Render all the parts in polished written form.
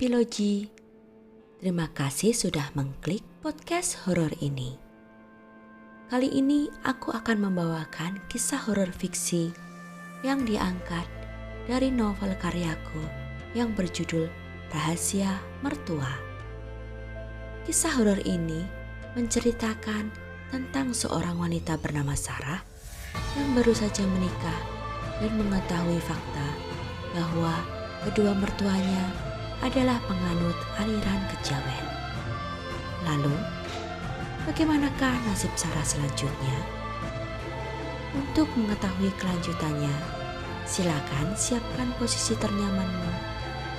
Happy Logi. Terima kasih sudah mengklik podcast horor ini. Kali ini aku akan membawakan kisah horor fiksi yang diangkat dari novel karyaku yang berjudul Rahasia Mertua. Kisah horor ini menceritakan tentang seorang wanita bernama Sarah yang baru saja menikah dan mengetahui fakta bahwa kedua mertuanya adalah penganut aliran kejawen. Lalu, bagaimanakah nasib Sarah selanjutnya? Untuk mengetahui kelanjutannya, silakan siapkan posisi ternyamanmu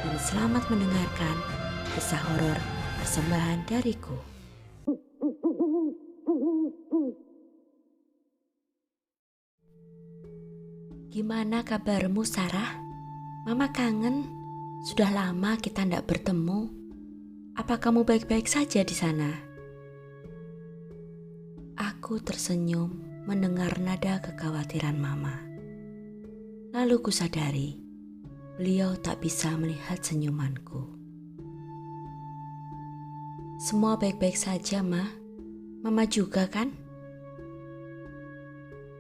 dan selamat mendengarkan kisah horor persembahan dariku. Gimana kabarmu, Sarah? Mama kangen. Sudah lama kita tidak bertemu. Apa kamu baik-baik saja di sana? Aku tersenyum mendengar nada kekhawatiran Mama. Lalu kusadari, beliau tak bisa melihat senyumanku. Semua baik-baik saja, Ma. Mama juga kan?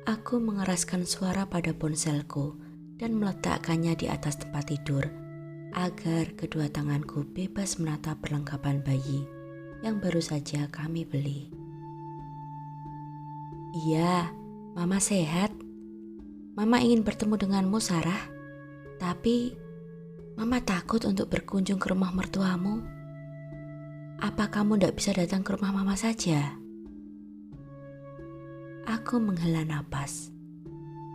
Aku mengeraskan suara pada ponselku dan meletakkannya di atas tempat tidur agar kedua tanganku bebas menatap perlengkapan bayi yang baru saja kami beli. Iya, Mama sehat. Mama ingin bertemu denganmu, Sarah. Tapi Mama takut untuk berkunjung ke rumah mertuamu. Apa kamu tidak bisa datang ke rumah Mama saja? Aku menghela napas.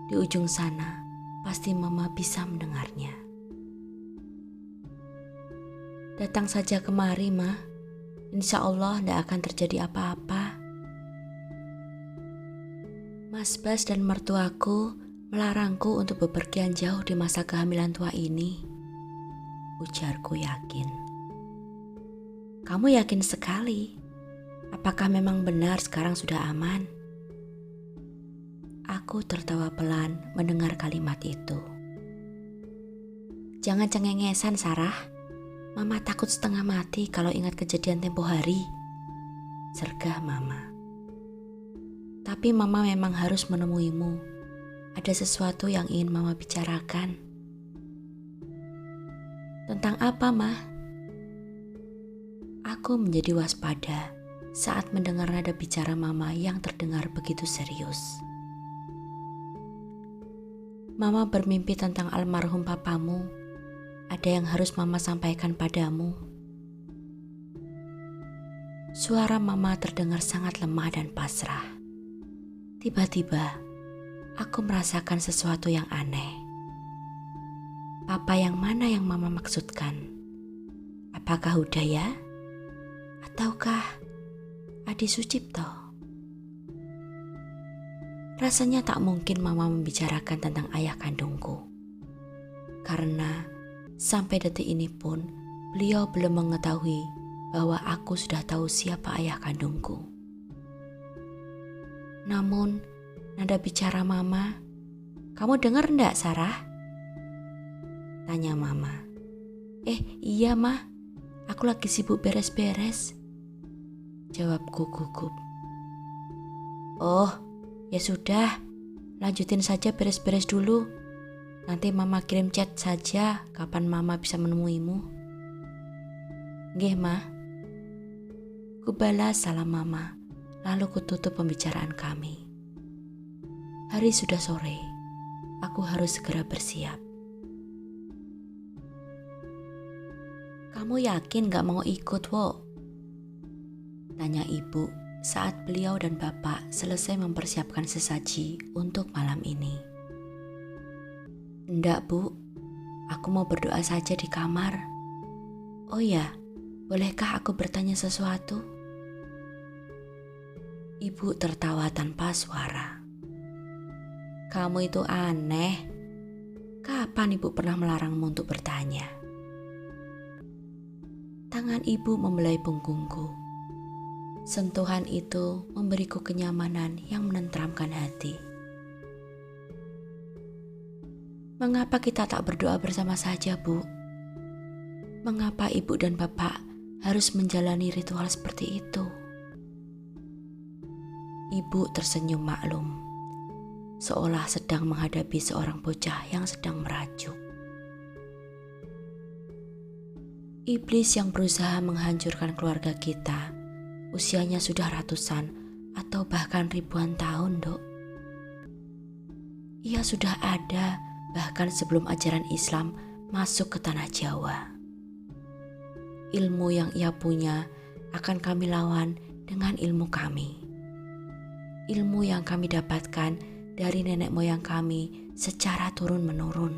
Di ujung sana, pasti Mama bisa mendengarnya. Datang saja kemari, Ma. Insya Allah tidak akan terjadi apa-apa. Mas Bas dan mertuaku melarangku untuk bepergian jauh di masa kehamilan tua ini. Ujarku yakin. Kamu yakin sekali? Apakah memang benar sekarang sudah aman? Aku tertawa pelan mendengar kalimat itu. Jangan cengengesan, Sarah. Mama takut setengah mati kalau ingat kejadian tempo hari. Sergah Mama. Tapi Mama memang harus menemuimu. Ada sesuatu yang ingin Mama bicarakan. Tentang apa, Ma? Aku menjadi waspada saat mendengar nada bicara Mama yang terdengar begitu serius. Mama bermimpi tentang almarhum papamu. Ada yang harus Mama sampaikan padamu. Suara Mama terdengar sangat lemah dan pasrah. Tiba-tiba, aku merasakan sesuatu yang aneh. Papa yang mana yang Mama maksudkan? Apakah Hudaya? Ataukah Adi Sucipto? Rasanya tak mungkin Mama membicarakan tentang ayah kandungku. Karena sampai detik ini pun beliau belum mengetahui bahwa aku sudah tahu siapa ayah kandungku. Namun, nada bicara Mama, kamu dengar enggak, Sarah? Tanya Mama. Iya, Ma. Aku lagi sibuk beres-beres. Jawabku gugup. Oh, ya sudah. Lanjutin saja beres-beres dulu. Nanti Mama kirim chat saja kapan Mama bisa menemuimu. Nggih, Ma. Kubalas salam Mama, lalu kututup pembicaraan kami. Hari sudah sore, aku harus segera bersiap. Kamu yakin gak mau ikut, Wo? Tanya ibu saat beliau dan bapak selesai mempersiapkan sesaji untuk malam ini. Enggak, Bu. Aku mau berdoa saja di kamar. Oh ya, bolehkah aku bertanya sesuatu? Ibu tertawa tanpa suara. Kamu itu aneh. Kapan Ibu pernah melarangmu untuk bertanya? Tangan Ibu membelai punggungku. Sentuhan itu memberiku kenyamanan yang menenteramkan hati. Mengapa kita tak berdoa bersama saja, Bu? Mengapa ibu dan bapak harus menjalani ritual seperti itu? Ibu tersenyum maklum, seolah sedang menghadapi seorang bocah yang sedang merajuk. Iblis yang berusaha menghancurkan keluarga kita, usianya sudah ratusan atau bahkan ribuan tahun, Dok. Ia sudah ada bahkan sebelum ajaran Islam masuk ke tanah Jawa. Ilmu yang ia punya akan kami lawan dengan ilmu kami. Ilmu yang kami dapatkan dari nenek moyang kami secara turun-menurun.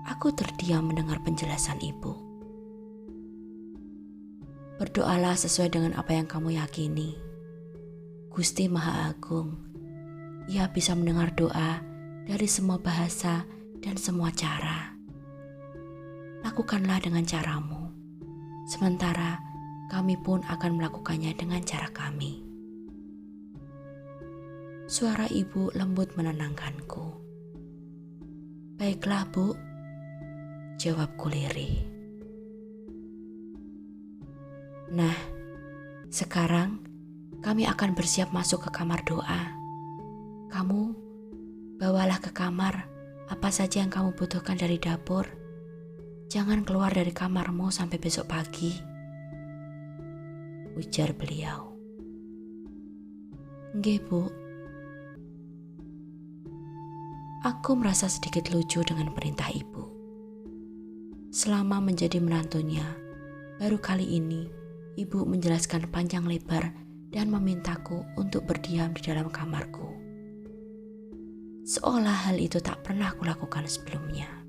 Aku terdiam mendengar penjelasan ibu. Berdoalah sesuai dengan apa yang kamu yakini. Gusti Maha Agung, Ia bisa mendengar doa dari semua bahasa dan semua cara. Lakukanlah dengan caramu, sementara kami pun akan melakukannya dengan cara kami. Suara ibu lembut menenangkanku. Baiklah, Bu, jawabku lirih. Nah, sekarang kami akan bersiap masuk ke kamar doa. Kamu bawalah ke kamar apa saja yang kamu butuhkan dari dapur. Jangan keluar dari kamarmu sampai besok pagi, ujar beliau. Nggih, Bu. Aku merasa sedikit lucu dengan perintah ibu. Selama menjadi menantunya, baru kali ini ibu menjelaskan panjang lebar dan memintaku untuk berdiam di dalam kamarku. Seolah hal itu tak pernah kulakukan sebelumnya.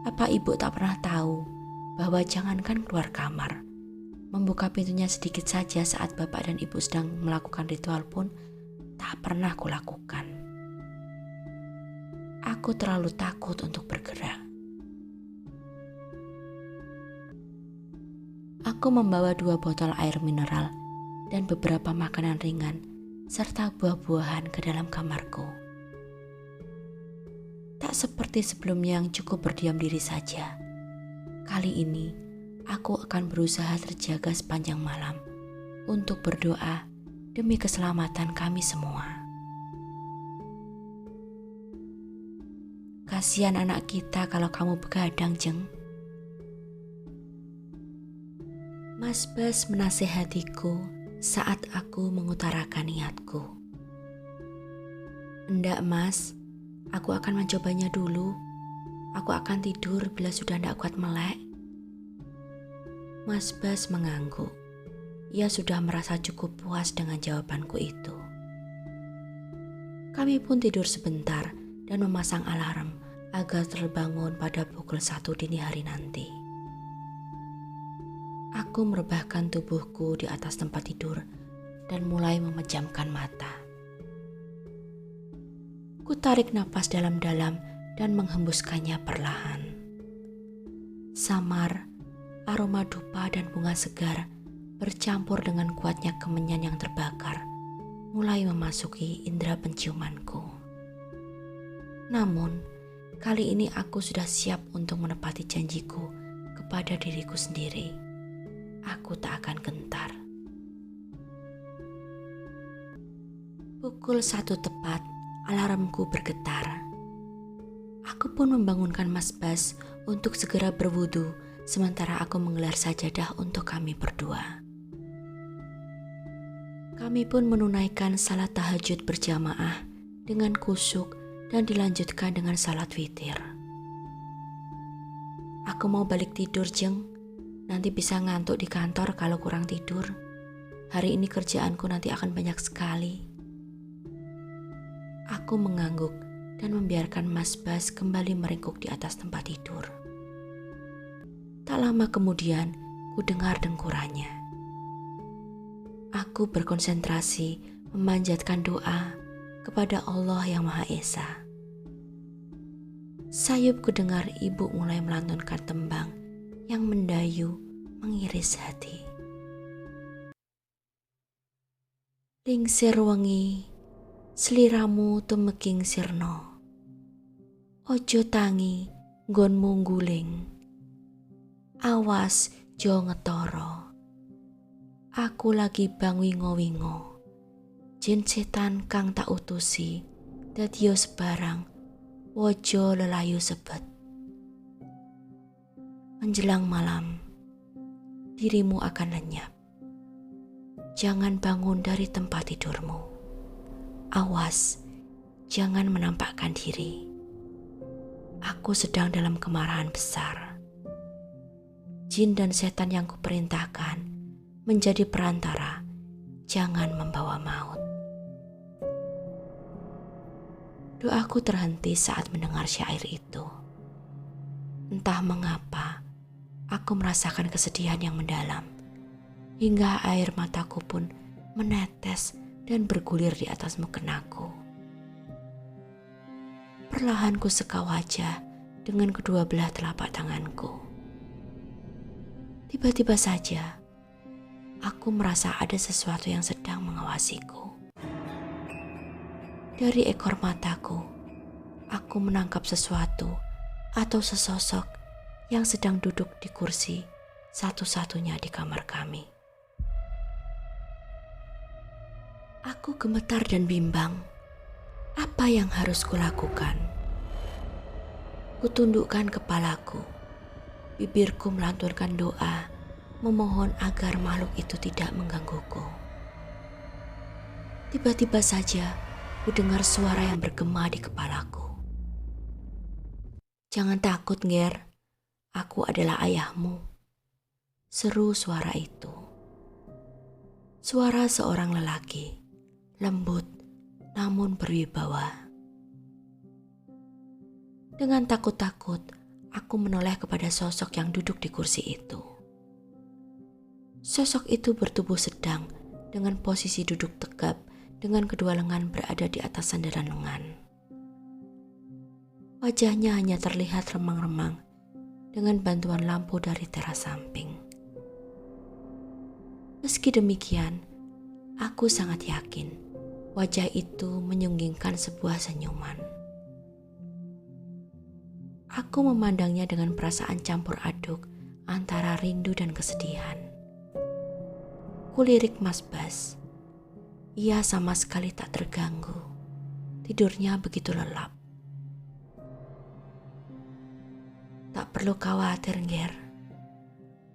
Apa ibu tak pernah tahu bahwa jangankan keluar kamar, membuka pintunya sedikit saja saat bapak dan ibu sedang melakukan ritual pun tak pernah kulakukan. Aku terlalu takut untuk bergerak. Aku membawa 2 botol air mineral dan beberapa makanan ringan serta buah-buahan ke dalam kamarku. Tak seperti sebelumnya yang cukup berdiam diri saja. Kali ini aku akan berusaha terjaga sepanjang malam untuk berdoa demi keselamatan kami semua. Kasihan anak kita kalau kamu begadang, Jeng. Mas Bas menasihatiku saat aku mengutarakan niatku. Endak, Mas. Aku akan mencobanya dulu. Aku akan tidur bila sudah tidak kuat melek. Mas Bas mengangguk. Ia sudah merasa cukup puas dengan jawabanku itu. Kami pun tidur sebentar dan memasang alarm agar terbangun pada pukul 1 dini hari nanti. Aku merebahkan tubuhku di atas tempat tidur dan mulai memejamkan mata. Ku tarik napas dalam-dalam dan menghembuskannya perlahan. Samar, aroma dupa dan bunga segar bercampur dengan kuatnya kemenyan yang terbakar mulai memasuki indera penciumanku. Namun, kali ini aku sudah siap untuk menepati janjiku kepada diriku sendiri. Aku tak akan gentar. Pukul 1 tepat, alarmku bergetar. Aku pun membangunkan Mas Bas untuk segera berwudu, sementara aku menggelar sajadah untuk kami berdua. Kami pun menunaikan salat tahajud berjamaah dengan khusyuk dan dilanjutkan dengan salat witir. Aku mau balik tidur, Jeng. Nanti bisa ngantuk di kantor kalau kurang tidur. Hari ini kerjaanku nanti akan banyak sekali. Aku mengangguk dan membiarkan Mas Bas kembali meringkuk di atas tempat tidur. Tak lama kemudian, ku dengar dengkurannya. Aku berkonsentrasi memanjatkan doa kepada Allah yang Maha Esa. Sayup ku dengar ibu mulai melantunkan tembang yang mendayu mengiris hati. Lingsir wengi, sliramu tumeking sirna. Ojo tangi nggonmu ngguling. Awas jo ngetoro. Aku lagi bang wingo-wingo. Jin setan kang tak utusi, dadiyo sebarang, wojo lelayu sebet. Menjelang malam, dirimu akan lenyap. Jangan bangun dari tempat tidurmu. Awas, jangan menampakkan diri. Aku sedang dalam kemarahan besar. Jin dan setan yang kuperintahkan menjadi perantara, jangan membawa maut. Doaku terhenti saat mendengar syair itu. Entah mengapa, aku merasakan kesedihan yang mendalam, hingga air mataku pun menetes dan bergulir di atas mukenaku. Perlahan ku seka wajah dengan kedua belah telapak tanganku. Tiba-tiba saja, aku merasa ada sesuatu yang sedang mengawasiku. Dari ekor mataku, aku menangkap sesuatu atau sesosok yang sedang duduk di kursi satu-satunya di kamar kami. Aku gemetar dan bimbang. Apa yang harus kulakukan? Kutundukkan kepalaku. Bibirku melanturkan doa, memohon agar makhluk itu tidak menggangguku. Tiba-tiba saja, ku dengar suara yang bergema di kepalaku. Jangan takut, Nger. Aku adalah ayahmu. Seru suara itu. Suara seorang lelaki, lembut namun berwibawa. Dengan takut-takut, aku menoleh kepada sosok yang duduk di kursi itu. Sosok itu bertubuh sedang dengan posisi duduk tegap dengan kedua lengan berada di atas sandaran lengan. Wajahnya hanya terlihat remang-remang dengan bantuan lampu dari teras samping. Meski demikian, aku sangat yakin wajah itu menyunggingkan sebuah senyuman. Aku memandangnya dengan perasaan campur aduk antara rindu dan kesedihan. Kulirik Mas Bas. Ia sama sekali tak terganggu. Tidurnya begitu lelap. Tak perlu khawatir, Nger.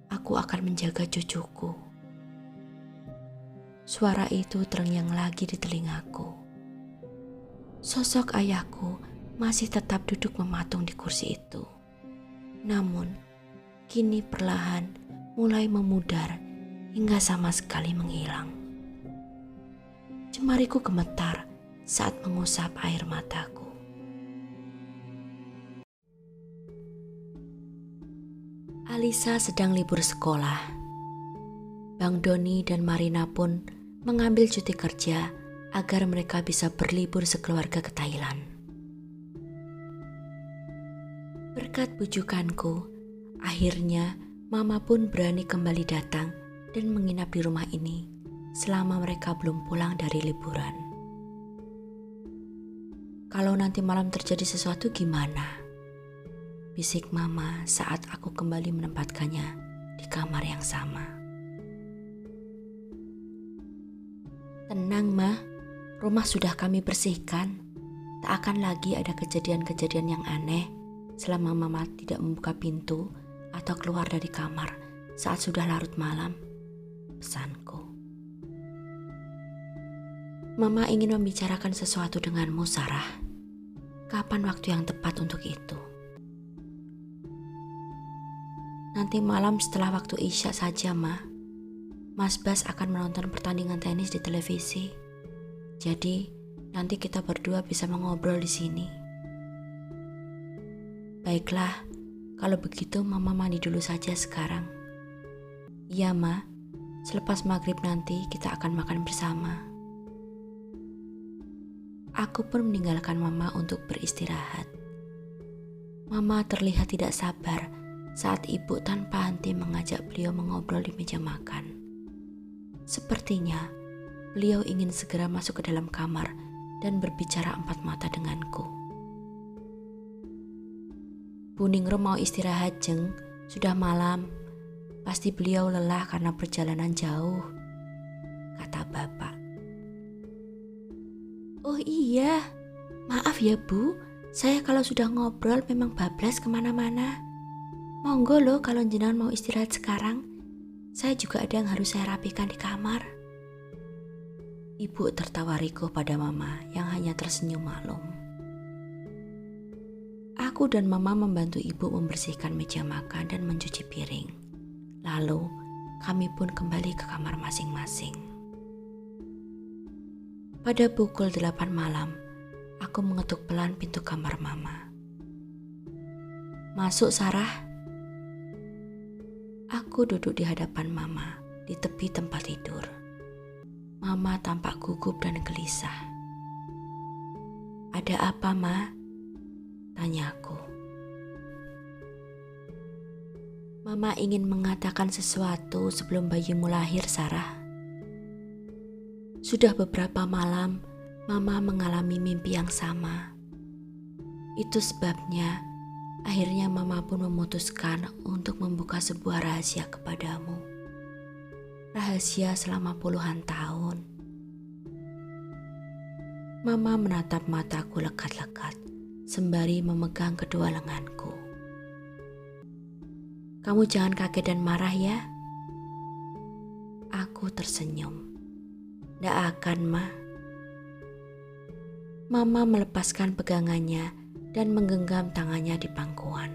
Aku akan menjaga cucuku. Suara itu terngiang lagi di telingaku. Sosok ayahku masih tetap duduk mematung di kursi itu. Namun, kini perlahan mulai memudar hingga sama sekali menghilang. Jemariku gemetar saat mengusap air mataku. Alisa sedang libur sekolah. Bang Doni dan Marina pun mengambil cuti kerja agar mereka bisa berlibur sekeluarga ke Thailand. Berkat bujukanku, akhirnya Mama pun berani kembali datang dan menginap di rumah ini selama mereka belum pulang dari liburan. Kalau nanti malam terjadi sesuatu gimana? Bisik Mama saat aku kembali menempatkannya di kamar yang sama. Tenang, Ma. Rumah sudah kami bersihkan. Tak akan lagi ada kejadian-kejadian yang aneh selama Mama tidak membuka pintu atau keluar dari kamar saat sudah larut malam. Pesanku. Mama ingin membicarakan sesuatu denganmu, Sarah. Kapan waktu yang tepat untuk itu? Nanti malam setelah waktu Isya saja, Ma. Mas Bas akan menonton pertandingan tenis di televisi. Jadi, nanti kita berdua bisa mengobrol di sini. Baiklah, kalau begitu Mama mandi dulu saja sekarang. Iya, Ma. Selepas maghrib nanti kita akan makan bersama. Aku pun meninggalkan Mama untuk beristirahat. Mama terlihat tidak sabar saat ibu tanpa henti mengajak beliau mengobrol di meja makan. Sepertinya beliau ingin segera masuk ke dalam kamar dan berbicara empat mata denganku. Bu Ningrum mau istirahat Jeng, sudah malam. Pasti beliau lelah karena perjalanan jauh, kata bapak. Oh iya, maaf ya Bu, saya kalau sudah ngobrol memang bablas kemana-mana. Monggo loh kalau jenengan mau istirahat sekarang, saya juga ada yang harus saya rapikan di kamar. Ibu tertawa rikuh pada Mama yang hanya tersenyum maklum. Aku dan Mama membantu ibu membersihkan meja makan dan mencuci piring. Lalu kami pun kembali ke kamar masing-masing. Pada pukul 8 malam, aku mengetuk pelan pintu kamar Mama. Masuk Sarah. Aku duduk di hadapan Mama di tepi tempat tidur. Mama tampak gugup dan gelisah. Ada apa, Ma? Tanyaku. Mama ingin mengatakan sesuatu sebelum bayimu lahir, Sarah. Sudah beberapa malam, Mama mengalami mimpi yang sama. Itu sebabnya, akhirnya Mama pun memutuskan untuk membuka sebuah rahasia kepadamu. Rahasia selama puluhan tahun. Mama menatap mataku lekat-lekat, sembari memegang kedua lenganku. Kamu jangan kaget dan marah ya. Aku tersenyum. Nggak akan, Ma. Mama melepaskan pegangannya dan menggenggam tangannya di pangkuan.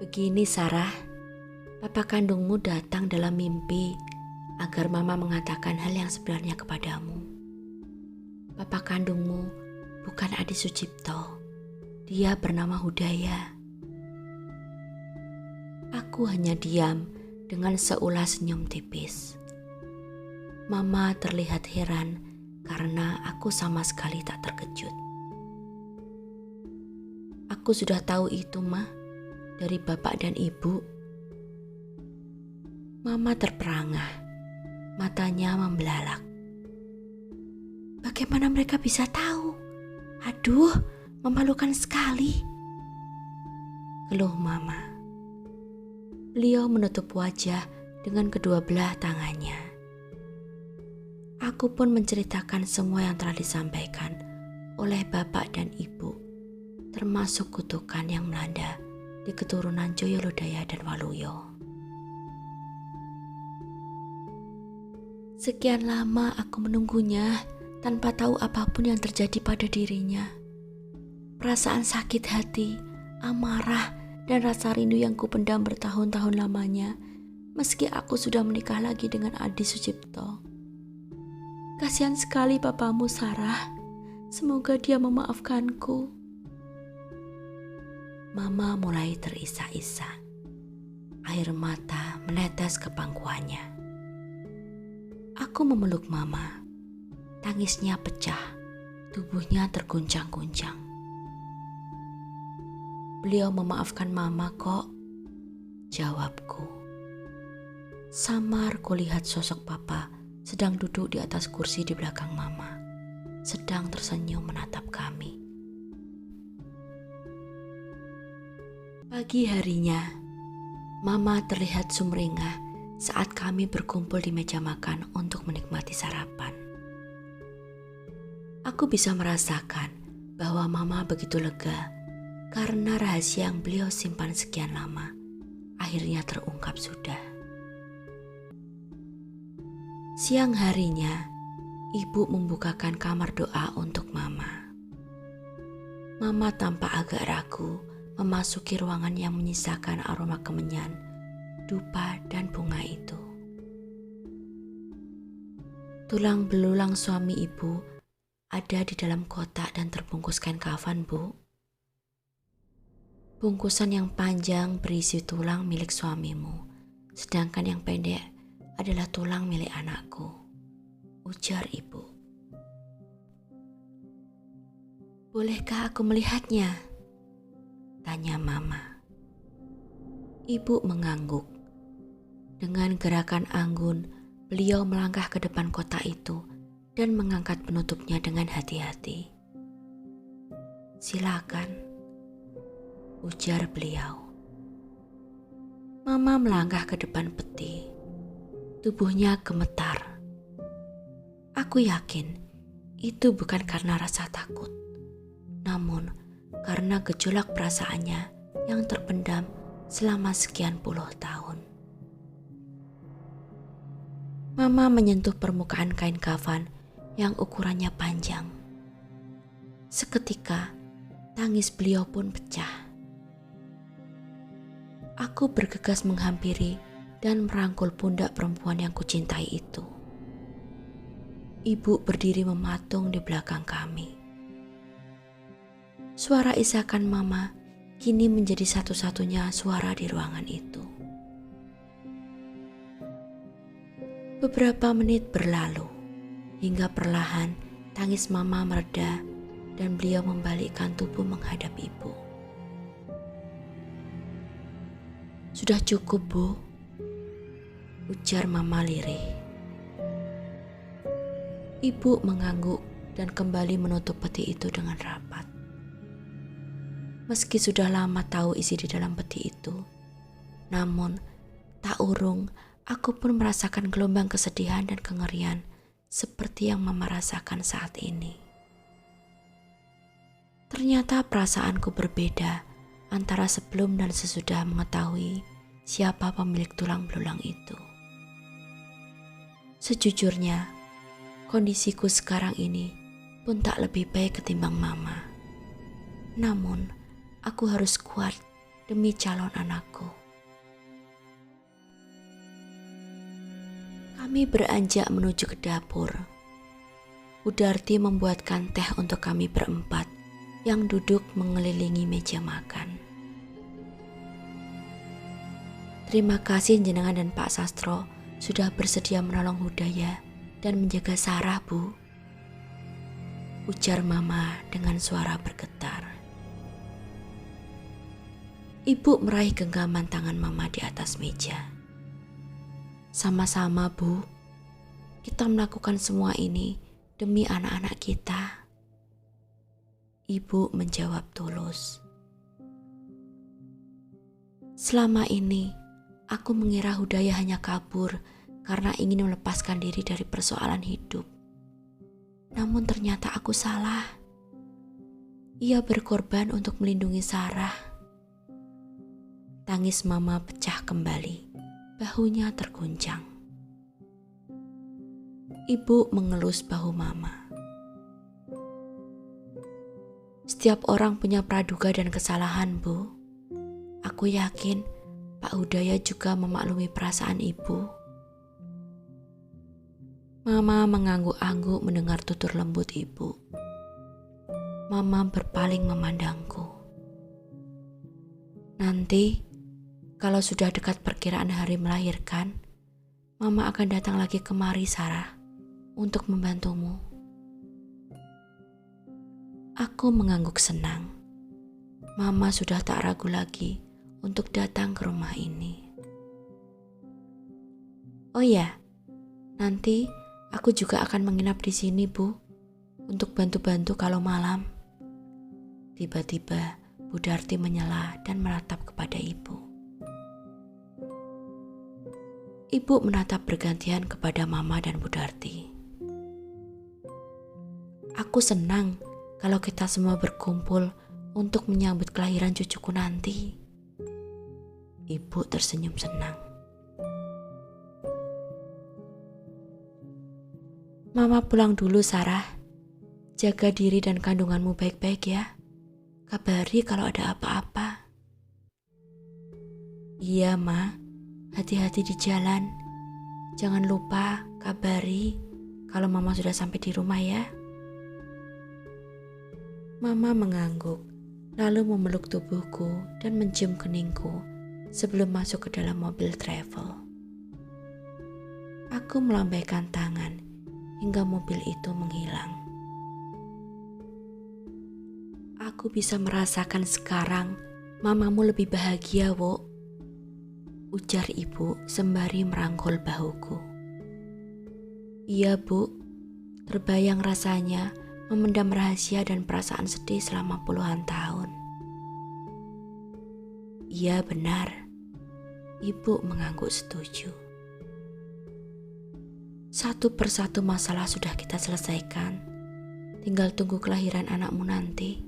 Begini Sarah, papa kandungmu datang dalam mimpi agar Mama mengatakan hal yang sebenarnya kepadamu. Papa kandungmu bukan Adi Sucipto, dia bernama Hudaya. Aku hanya diam dengan seulas senyum tipis. Mama terlihat heran karena aku sama sekali tak terkejut. Aku sudah tahu itu, Ma, dari bapak dan ibu. Mama terperangah, matanya membelalak. Bagaimana mereka bisa tahu? Aduh, memalukan sekali. Keluh Mama. Beliau menutup wajah dengan kedua belah tangannya. Aku pun menceritakan semua yang telah disampaikan oleh bapak dan ibu, termasuk kutukan yang melanda di keturunan Joyolodaya dan Waluyo. Sekian lama aku menunggunya tanpa tahu apapun yang terjadi pada dirinya. Perasaan sakit hati, amarah, dan rasa rindu yang kupendam bertahun-tahun lamanya, meski aku sudah menikah lagi dengan Adi Sucipto. Kasihan sekali papamu, Sarah. Semoga dia memaafkanku. Mama mulai terisak-isak. Air mata menetes ke pangkuannya. Aku memeluk Mama. Tangisnya pecah. Tubuhnya terguncang-guncang. Beliau memaafkan Mama kok, jawabku. Samar kulihat sosok papa sedang duduk di atas kursi di belakang Mama, sedang tersenyum menatap kami. Pagi harinya, Mama terlihat sumringah saat kami berkumpul di meja makan untuk menikmati sarapan. Aku bisa merasakan bahwa Mama begitu lega karena rahasia yang beliau simpan sekian lama akhirnya terungkap sudah. Siang harinya, ibu membukakan kamar doa untuk Mama. Mama tampak agak ragu memasuki ruangan yang menyisakan aroma kemenyan, dupa, dan bunga itu. Tulang belulang suami ibu ada di dalam kotak dan terbungkus kain kafan, Bu. Bungkusan yang panjang berisi tulang milik suamimu, sedangkan yang pendek adalah tulang milik anakku, ujar ibu. Bolehkah aku melihatnya? Tanya Mama. Ibu mengangguk. Dengan gerakan anggun, beliau melangkah ke depan kotak itu dan mengangkat penutupnya dengan hati-hati. Silakan, ujar beliau. Mama melangkah ke depan peti. Tubuhnya gemetar. Aku yakin itu bukan karena rasa takut, namun karena gejolak perasaannya yang terpendam selama sekian puluh tahun. Mama menyentuh permukaan kain kafan yang ukurannya panjang. Seketika, tangis beliau pun pecah. Aku bergegas menghampiri dan merangkul pundak perempuan yang kucintai itu. Ibu berdiri mematung di belakang kami. Suara isakan Mama kini menjadi satu-satunya suara di ruangan itu. Beberapa menit berlalu hingga perlahan tangis Mama mereda dan beliau membalikkan tubuh menghadap ibu. Sudah cukup, Bu, ujar Mama lirih. Ibu mengangguk dan kembali menutup peti itu dengan rapat. Meski sudah lama tahu isi di dalam peti itu, namun tak urung aku pun merasakan gelombang kesedihan dan kengerian seperti yang Mama rasakan saat ini. Ternyata perasaanku berbeda antara sebelum dan sesudah mengetahui siapa pemilik tulang belulang itu. Sejujurnya, kondisiku sekarang ini pun tak lebih baik ketimbang Mama. Namun, aku harus kuat demi calon anakku. Kami beranjak menuju ke dapur. Bu Darti membuatkan teh untuk kami berempat yang duduk mengelilingi meja makan. Terima kasih jenengan dan Pak Sastro sudah bersedia menolong Hudaya dan menjaga Sarah, Bu, ujar Mama dengan suara bergetar. Ibu meraih genggaman tangan Mama di atas meja. Sama-sama, Bu. Kita melakukan semua ini demi anak-anak kita. Ibu menjawab tulus. Selama ini, aku mengira Hudaya hanya kabur karena ingin melepaskan diri dari persoalan hidup. Namun ternyata aku salah. Ia berkorban untuk melindungi Sarah. Tangis Mama pecah kembali. Bahunya terguncang. Ibu mengelus bahu Mama. Setiap orang punya praduga dan kesalahan, Bu. Aku yakin Pak Hudaya juga memaklumi perasaan ibu. Mama mengangguk-angguk mendengar tutur lembut ibu. Mama berpaling memandangku. Nanti, kalau sudah dekat perkiraan hari melahirkan, Mama akan datang lagi kemari, Sarah, untuk membantumu. Aku mengangguk senang. Mama sudah tak ragu lagi untuk datang ke rumah ini. Oh ya, nanti aku juga akan menginap di sini, Bu, untuk bantu-bantu kalau malam. Tiba-tiba Bu Darti menyela dan meratap kepada ibu. Ibu menatap bergantian kepada Mama dan Bu Darti. Aku senang kalau kita semua berkumpul untuk menyambut kelahiran cucuku nanti. Ibu tersenyum senang. Mama pulang dulu, Sarah. Jaga diri dan kandunganmu baik-baik ya. Kabari kalau ada apa-apa. Iya, Ma. Hati-hati di jalan. Jangan lupa kabari kalau Mama sudah sampai di rumah ya. Mama mengangguk, lalu memeluk tubuhku dan mencium keningku sebelum masuk ke dalam mobil travel. Aku melambaikan tangan hingga mobil itu menghilang. Aku bisa merasakan sekarang Mamamu lebih bahagia, Wo, ujar ibu sembari merangkul bahuku. Iya, Bu, terbayang rasanya memendam rahasia dan perasaan sedih selama puluhan tahun. Iya benar, ibu mengangguk setuju. Satu persatu masalah sudah kita selesaikan, tinggal tunggu kelahiran anakmu nanti.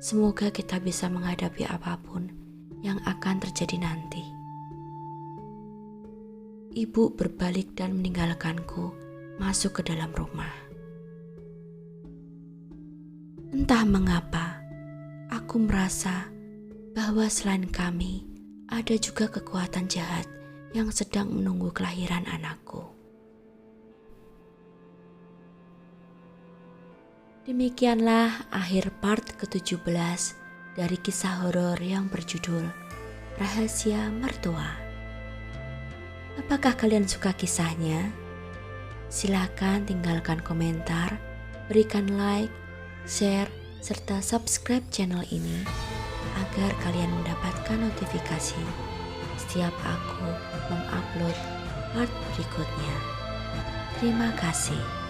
Semoga kita bisa menghadapi apapun yang akan terjadi nanti. Ibu berbalik dan meninggalkanku masuk ke dalam rumah. Entah mengapa, aku merasa bahwa selain kami, ada juga kekuatan jahat yang sedang menunggu kelahiran anakku. Demikianlah akhir part ke-17 dari kisah horor yang berjudul Rahasia Mertua. Apakah kalian suka kisahnya? Silakan tinggalkan komentar, berikan like, share, serta subscribe channel ini agar kalian mendapatkan notifikasi setiap aku mengupload part berikutnya. Terima kasih.